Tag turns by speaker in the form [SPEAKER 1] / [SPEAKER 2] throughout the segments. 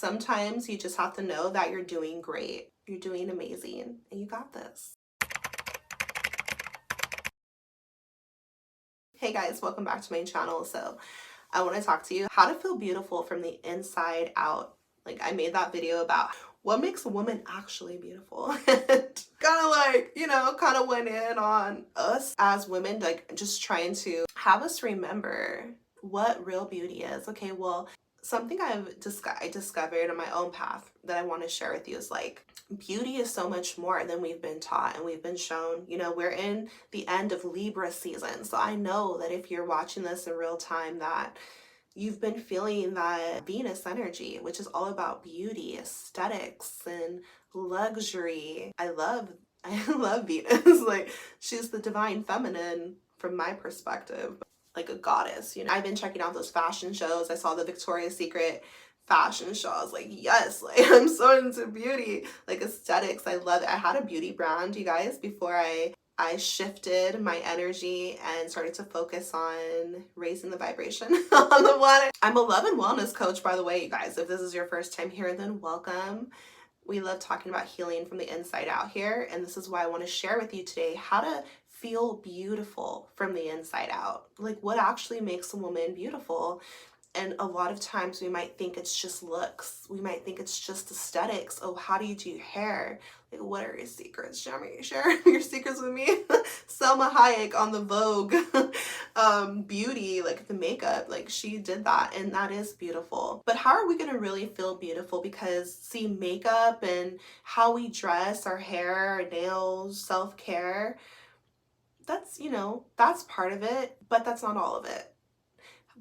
[SPEAKER 1] Sometimes you just have to know that you're doing great. You're doing amazing and you got this. Hey guys, welcome back to my channel. So I want to talk to you how to feel beautiful from the inside out. Like, I made that video about what makes a woman actually beautiful. And kind of like, kind of went in on us as women, like just trying to have us remember what real beauty is. Okay, well, something I discovered in my own path that I want to share with you is like, beauty is so much more than we've been taught and we've been shown. We're in the end of Libra season. So I know that if you're watching this in real time, that you've been feeling that Venus energy, which is all about beauty, aesthetics, and luxury. I love Venus. Like, she's the divine feminine from my perspective, like a goddess. I've been checking out those fashion shows. I saw the Victoria's Secret fashion show. I was like, yes, like I'm so into beauty, like aesthetics. I love it. I had a beauty brand, you guys, before I shifted my energy and started to focus on raising the vibration on the planet. I'm a love and wellness coach, by the way, you guys. If this is your first time here, then welcome. We love talking about healing from the inside out here, and this is why I want to share with you today how to feel beautiful from the inside out. Like, what actually makes a woman beautiful? And a lot of times we might think it's just looks. We might think it's just aesthetics. Oh, how do you do your hair? Like, what are your secrets? Share your secrets with me. Selma Hayek on the Vogue beauty, like the makeup, like she did that, and that is beautiful. But how are we gonna really feel beautiful? Because see, makeup and how we dress, our hair, our nails, self-care, that's, that's part of it, but that's not all of it.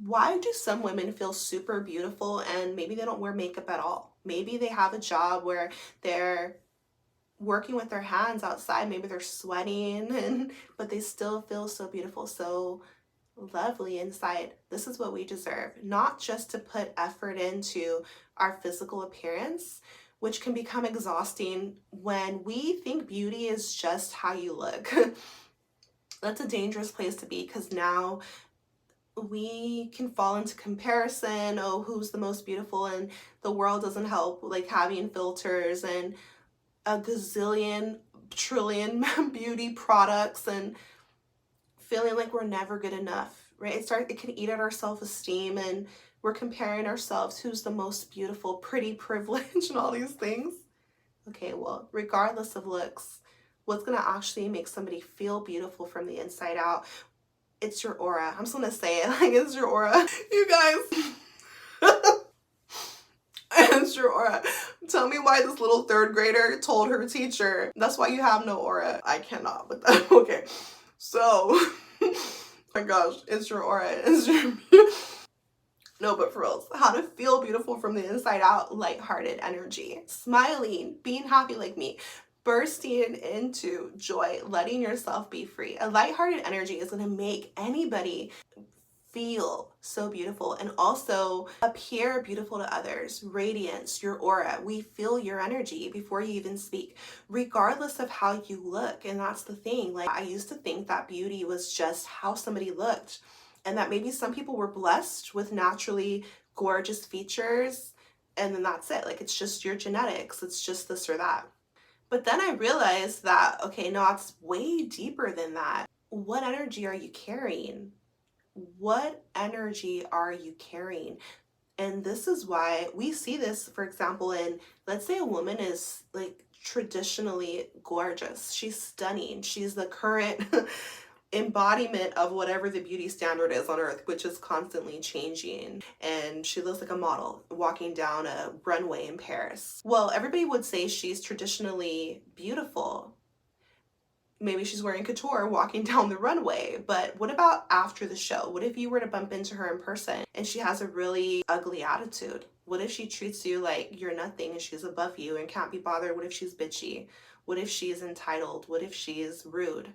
[SPEAKER 1] Why do some women feel super beautiful and maybe they don't wear makeup at all? Maybe they have a job where they're working with their hands outside. Maybe they're sweating, but they still feel so beautiful, so lovely inside. This is what we deserve. Not just to put effort into our physical appearance, which can become exhausting when we think beauty is just how you look. That's a dangerous place to be, because now we can fall into comparison. Oh, who's the most beautiful? And the world doesn't help, like having filters and a gazillion trillion beauty products and feeling like we're never good enough, right? It can eat at our self-esteem, and we're comparing ourselves who's the most beautiful, pretty, privilege, and all these things. Okay, well, regardless of looks, what's gonna actually make somebody feel beautiful from the inside out? It's your aura. I'm just gonna say it, like, it's your aura. You guys, it's your aura. Tell me why this little third grader told her teacher, that's why you have no aura. I cannot with that. Okay, so, my gosh, it's your aura. It's your... No, but for real, how to feel beautiful from the inside out: lighthearted energy, smiling, being happy like me, bursting into joy, letting yourself be free. A lighthearted energy is going to make anybody feel so beautiful and also appear beautiful to others. Radiance, your aura, we feel your energy before you even speak, regardless of how you look. And that's the thing. Like, I used to think that beauty was just how somebody looked, and that maybe some people were blessed with naturally gorgeous features, and then that's it. Like, it's just your genetics. It's just this or that. But then I realized that, okay, no, it's way deeper than that. What energy are you carrying? What energy are you carrying? And this is why we see this, for example, in, let's say a woman is like traditionally gorgeous. She's stunning. She's the current embodiment of whatever the beauty standard is on earth, which is constantly changing. And she looks like a model walking down a runway in Paris. Well, everybody would say she's traditionally beautiful. Maybe she's wearing couture walking down the runway, but what about after the show? What if you were to bump into her in person and she has a really ugly attitude? What if she treats you like you're nothing and she's above you and can't be bothered? What if she's bitchy? What if she's entitled? What if she's rude,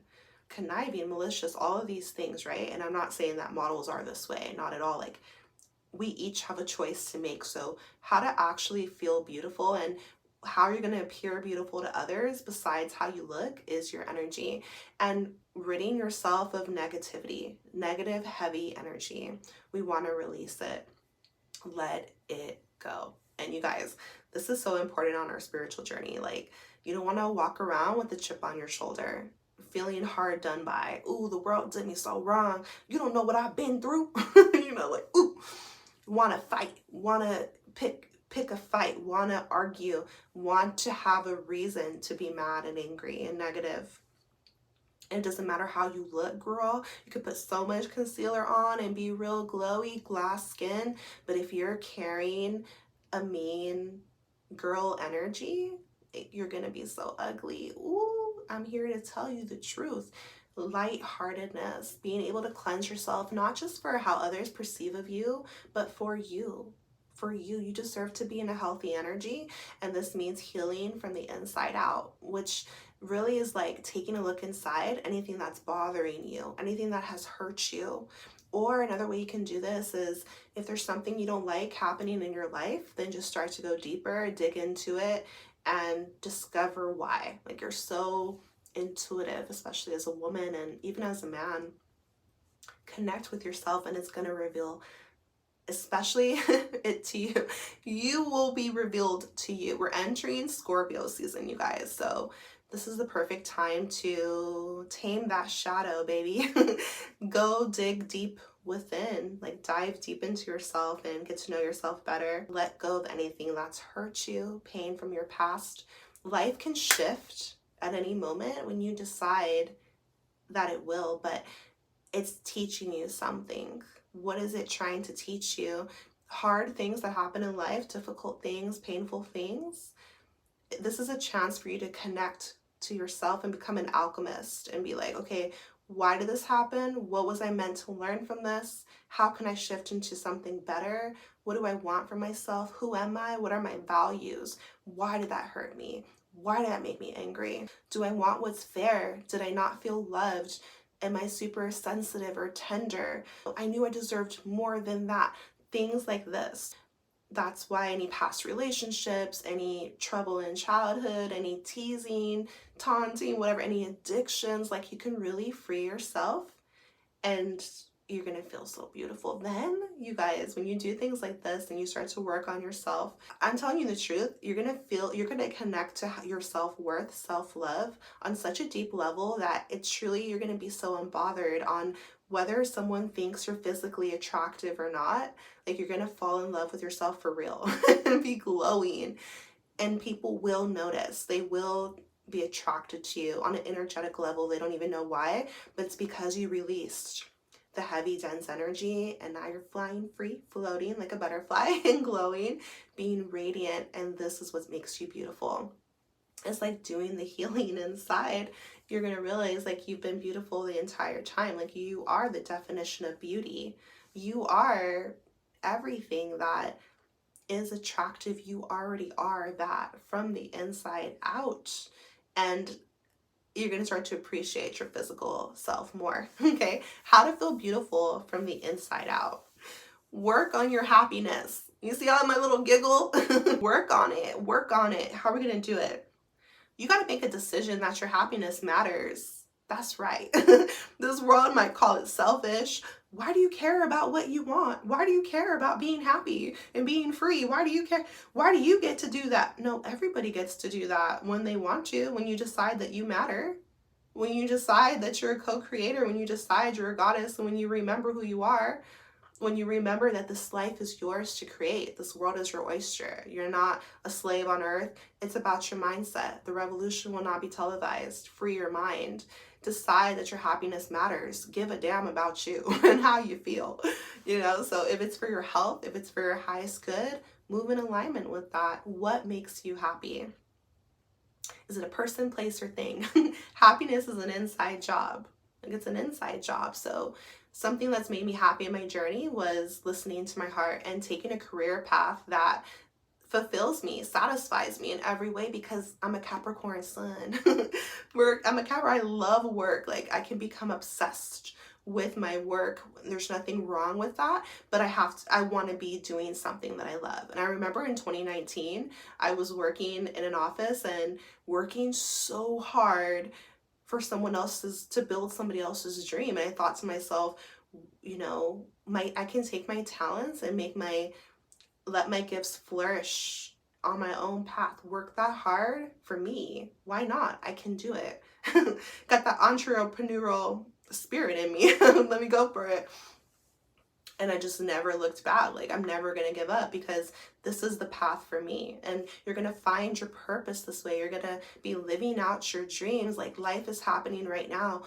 [SPEAKER 1] conniving, malicious, all of these things, right? And I'm not saying that models are this way, not at all. Like, we each have a choice to make. So how to actually feel beautiful and how you're going to appear beautiful to others besides how you look is your energy, and ridding yourself of negativity, negative, heavy energy. We want to release it. Let it go. And you guys, this is so important on our spiritual journey. Like, you don't want to walk around with a chip on your shoulder, feeling hard done by. Ooh, the world did me so wrong. You don't know what I've been through. Like, ooh, want to fight, want to pick a fight, want to argue, want to have a reason to be mad and angry and negative. It doesn't matter how you look, girl. You could put so much concealer on and be real glowy, glass skin. But if you're carrying a mean girl energy, you're going to be so ugly. Ooh, I'm here to tell you the truth. Lightheartedness, being able to cleanse yourself, not just for how others perceive of you, but for you. For you, you deserve to be in a healthy energy. And this means healing from the inside out, which really is like taking a look inside, anything that's bothering you, anything that has hurt you. Or another way you can do this is if there's something you don't like happening in your life, then just start to go deeper, dig into it, and discover why. Like, you're so intuitive, especially as a woman and even as a man. Connect with yourself and it's going to reveal, especially it to you. You will be revealed to you. We're entering Scorpio season, you guys. So this is the perfect time to tame that shadow, baby. Go dig deep within, like dive deep into yourself and get to know yourself better. Let go of anything that's hurt you, pain from your past. Life can shift at any moment when you decide that it will, but it's teaching you something. What is it trying to teach you? Hard things that happen in life, difficult things, painful things. This is a chance for you to connect to yourself and become an alchemist and be like, okay, why did this happen? What was I meant to learn from this? How can I shift into something better? What do I want for myself? Who am I? What are my values? Why did that hurt me? Why did that make me angry? Do I want what's fair? Did I not feel loved? Am I super sensitive or tender? I knew I deserved more than that. Things like this. That's why any past relationships, any trouble in childhood, any teasing, taunting, whatever, any addictions, like, you can really free yourself and you're going to feel so beautiful. Then, you guys, when you do things like this and you start to work on yourself, I'm telling you the truth, you're going to connect to your self-worth, self-love on such a deep level that it's truly, you're going to be so unbothered on whether someone thinks you're physically attractive or not. Like, you're going to fall in love with yourself for real and be glowing. And people will notice. They will be attracted to you on an energetic level. They don't even know why, but it's because you released the heavy, dense energy, and now you're flying free, floating like a butterfly and glowing, being radiant, and this is what makes you beautiful. It's like doing the healing inside. You're going to realize, like, you've been beautiful the entire time. Like, you are the definition of beauty. You are everything that is attractive. You already are that from the inside out. And you're going to start to appreciate your physical self more. Okay? How to feel beautiful from the inside out. Work on your happiness. You see all my little giggle? Work on it. Work on it. How are we going to do it? You got to make a decision that your happiness matters. That's right. This world might call it selfish. Why do you care about what you want? Why do you care about being happy and being free? Why do you care? Why do you get to do that? No, everybody gets to do that when they want to, when you decide that you matter, when you decide that you're a co-creator, when you decide you're a goddess, and when you remember who you are, when you remember that this life is yours to create. This world is your oyster. You're not a slave on earth. It's about your mindset. The revolution will not be televised. Free your mind. Decide that your happiness matters. Give a damn about you and how you feel. So if it's for your health, if it's for your highest good, move in alignment with that. What makes you happy? Is it a person, place, or thing? Happiness is an inside job. Like, it's an inside job. So something that's made me happy in my journey was listening to my heart and taking a career path that fulfills me, satisfies me in every way, because I'm a Capricorn sun. I'm a Capricorn. I love work. Like, I can become obsessed with my work. There's nothing wrong with that, but I want to be doing something that I love. And I remember in 2019, I was working in an office and working so hard for to build somebody else's dream. And I thought to myself, I can take my talents and make my let my gifts flourish on my own path. Work that hard for me. Why not? I can do it. Got that entrepreneurial spirit in me. Let me go for it. And I just never looked back. Like, I'm never going to give up because this is the path for me. And you're going to find your purpose this way. You're going to be living out your dreams. Like, life is happening right now.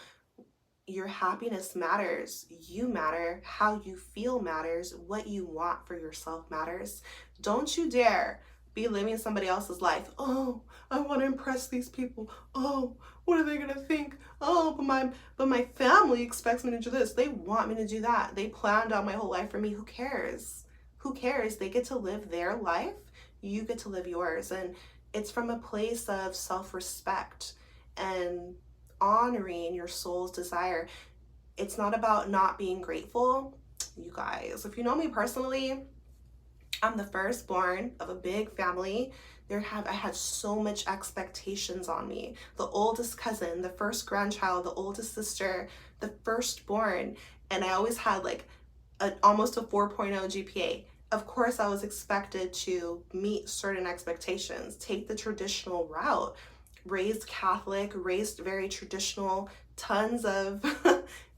[SPEAKER 1] Your happiness matters. You matter. How you feel matters. What you want for yourself matters. Don't you dare be living somebody else's life. Oh, I want to impress these people. Oh, what are they going to think? Oh, but my family expects me to do this. They want me to do that. They planned out my whole life for me. Who cares? Who cares? They get to live their life. You get to live yours. And it's from a place of self-respect and honoring your soul's desire. It's not about not being grateful. You guys, if you know me personally, I'm the firstborn of a big family. I had so much expectations on me. The oldest cousin, the first grandchild, the oldest sister, the firstborn, and I always had like almost a 4.0 GPA. Of course, I was expected to meet certain expectations, take the traditional route. Raised Catholic, raised very traditional, tons of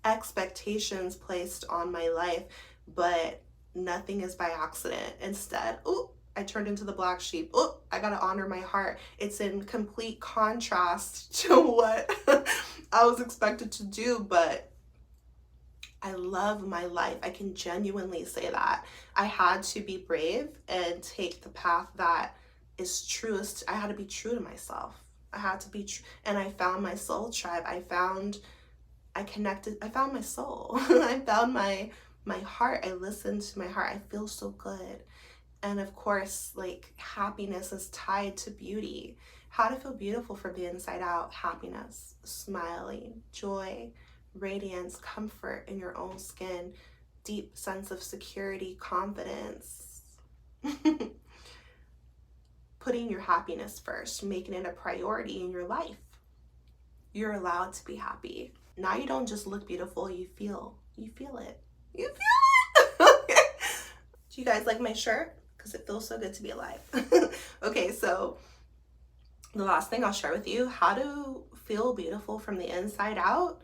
[SPEAKER 1] expectations placed on my life, but nothing is by accident. Instead, I turned into the black sheep. I gotta honor my heart. It's in complete contrast to what I was expected to do, but I love my life. I can genuinely say that. I had to be brave and take the path that is truest. I had to be true to myself. I had to be true, and I found my soul tribe. I found my soul. I found my heart. I listened to my heart. I feel so good. And of course, like, happiness is tied to beauty. How to feel beautiful from the inside out. Happiness, smiling, joy, radiance, comfort in your own skin, deep sense of security, confidence. Putting your happiness first, making it a priority in your life. You're allowed to be happy. Now you don't just look beautiful, you feel it. You feel it. Do you guys like my shirt? Because it feels so good to be alive. Okay, so the last thing I'll share with you, how to feel beautiful from the inside out.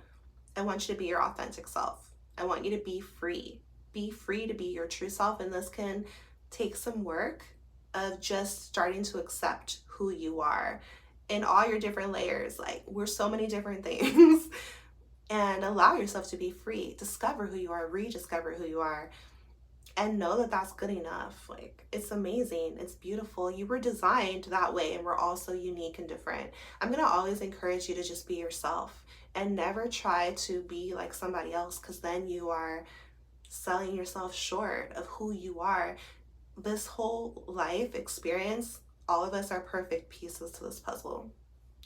[SPEAKER 1] I want you to be your authentic self. I want you to be free. Be free to be your true self, and this can take some work of just starting to accept who you are in all your different layers. Like, we're so many different things. And allow yourself to be free. Discover who you are, rediscover who you are, and know that that's good enough. Like, it's amazing. It's beautiful. You were designed that way, and we're all so unique and different. I'm going to always encourage you to just be yourself and never try to be like somebody else, because then you are selling yourself short of who you are. This whole life experience, all of us are perfect pieces to this puzzle.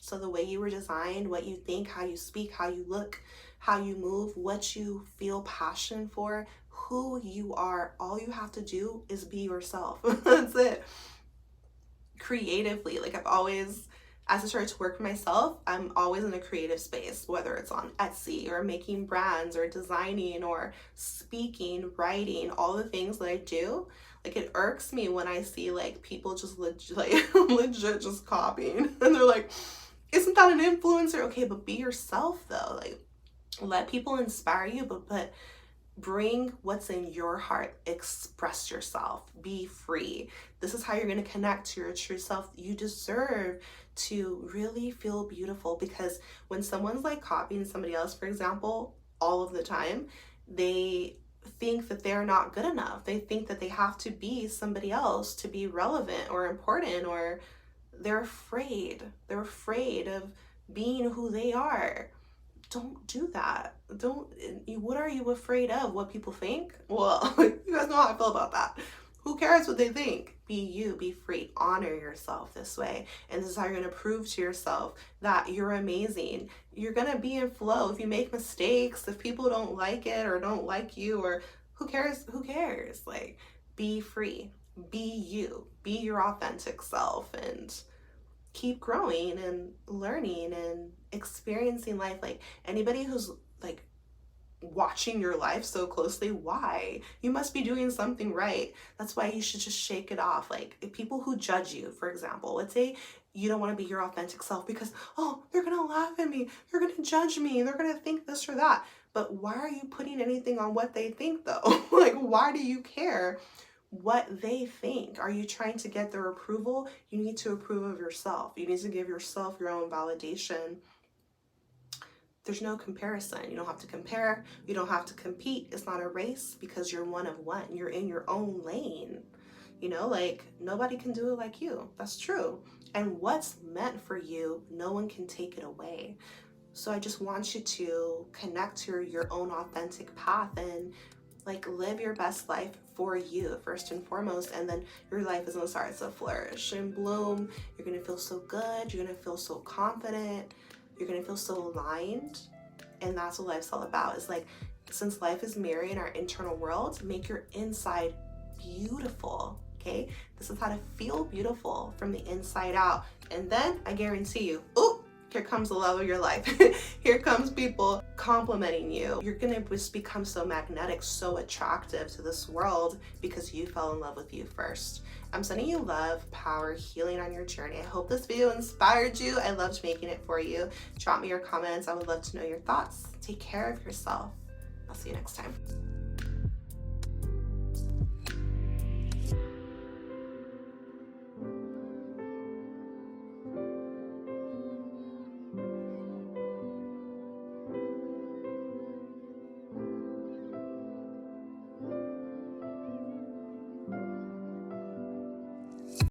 [SPEAKER 1] So the way you were designed, what you think, how you speak, how you look, how you move, what you feel passion for, who you are, all you have to do is be yourself. That's it. Creatively, like, I've always, as I started to work for myself, I'm always in a creative space, whether it's on Etsy or making brands or designing or speaking, writing, all the things that I do. Like, it irks me when I see like people just legit just copying, and they're like, isn't that an influencer? Okay, but be yourself though. Like, let people inspire you, but bring what's in your heart. Express yourself. Be free. This is how you're going to connect to your true self. You deserve to really feel beautiful, because when someone's like copying somebody else, for example, all of the time, they think that they're not good enough. They think that they have to be somebody else to be relevant or important, or they're afraid. They're afraid of being who they are. Don't do that. What are you afraid of? What people think? Well, you guys know how I feel about that. Who cares what they think? Be you, be free, honor yourself this way. And this is how you're going to prove to yourself that you're amazing. You're going to be in flow. If you make mistakes, if people don't like it or don't like you, or who cares? Who cares? Like, be free, be you, be your authentic self, and keep growing and learning and experiencing life. Like, anybody who's like watching your life so closely. Why? You must be doing something right. That's why you should just shake it off. Like, if people who judge you, for example, let's say you don't want to be your authentic self because, oh, they're gonna laugh at me, they're gonna judge me, they're gonna think this or that. But why are you putting anything on what they think though? Like, why do you care what they think? Are you trying to get their approval? You need to approve of yourself. You need to give yourself your own validation. There's no comparison. You don't have to compare. You don't have to compete. It's not a race because you're one of one. You're in your own lane. You know, like, nobody can do it like you. That's true. And what's meant for you, no one can take it away. So I just want you to connect to your own authentic path and like live your best life for you first and foremost, and then your life is gonna start to flourish and bloom. You're gonna feel so good. You're gonna feel so confident. You're gonna feel so aligned. And that's what life's all about. It's like, since life is mirroring our internal world, make your inside beautiful. Okay, this is how to feel beautiful from the inside out. And then I guarantee you, oh, here comes the love of your life. Here comes people complimenting you. You're gonna just become so magnetic, so attractive to this world because you fell in love with you first. I'm sending you love, power, healing on your journey. I hope this video inspired you. I loved making it for you. Drop me your comments. I would love to know your thoughts. Take care of yourself. I'll see you next time.